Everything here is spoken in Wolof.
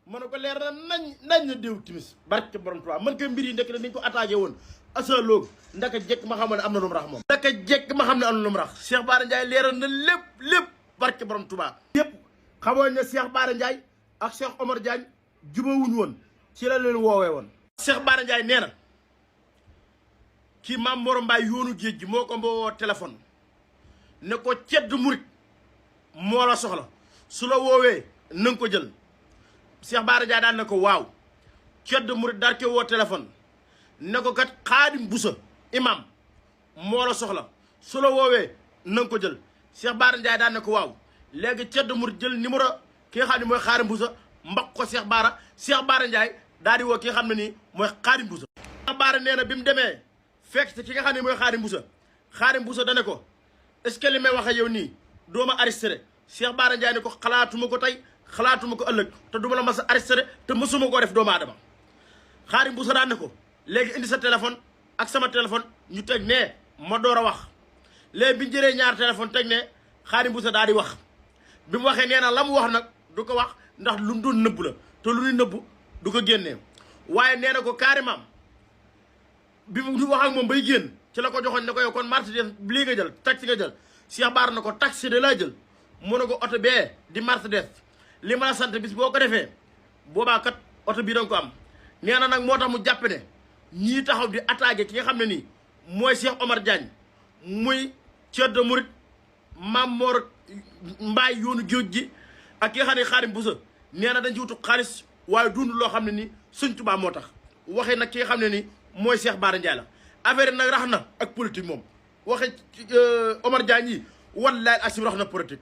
ma ne ko leer na nañ na déew timis barke borom Tuubaa man ko mbir yi ndekk niñ ko attaqué woon asaloog ndaka jekk ma xam ne am na lu mu rax moom ndaka jekk ma xam ne am na lu mu rax Cheikh Bara Ndiaye leeral na lépp barke borom Tuubaa yëpp xamoon ne Cheikh Bara Ndiaye ak Cheikh Omar Diagne jubawuñ woon ci la leen woowee woon Cheikh Bara Ndiaye nee na kii Mame Mor Mbaye yoonu géej gi moo ko mboo téléphone ne ko cedd murit moo la soxla su la woowee na nga ko jël Cheikh Bara Ndiaye daan ne ko waaw cedd murit daal ke woo téléphone ne ko kat Xaadim Busa imam moo la soxla su la woowee na nga ko jël Cheikh Bara Ndiaye daan ne ko waaw léegi cedd murit jël numéro ki nga xam ne mooy Xaadim Busa mbaq ko Cheikh Bara Ndiaye daal di woo ki nga xam ne nii mooy Xaadim Busa Cheikh Bara nee na bi mu demee fekk ci ki nga xam ne mooy Xaadim Busa dane ko est-ce que li may wax ak yow nii doo ma arrêté Cheikh Bara Ndiaye ne ko xalaatuma ko tey xalaatuma ko ëllëg te duma la mas a arrêté te mësuma koo def doomu aadama Xaadim Busa daan ne ko léegi indi sa téléphone ak sama téléphone ñu teg ne ma door a wax léegi bi ñu jëlee ñaar téléphone teg ne Xaadim Busa daal di wax bi mu waxee nee na la mu wax nag du ko wax ndax lu mu doon nëbb la te lu ñu nëbb du ko génnee waaye nee na ko carrément bi mu wax ak moom bay génn ci la ko joxoon ne ko yow kon Mercedes lii nga jël taxi nga jël Cheikh Bara na ko taxi de laa jël mu ne ko oto bee di Mercedes li ma la sant bis boo ko defee boobaa kat oto bii da nga ko am nee na nag moo tax mu jàpp ne ñii taxaw di attaqué ki nga xam ne nii mooy Cheikh Omar Diagne muy Ceddo Murit Mame Mor Mbaye yoonu géej gi ak ki nga xam ne Xaadim Busa nee na dañ ci wutu xaalis waaye dund loo xam ne nii Sëñ Tuubaa moo tax waxee nag ki nga xam ne nii mooy Cheikh Bara Ndiaye la affaire nag rax na ak politique moom waxe Omar Diagne yi wallaay asim rax na politique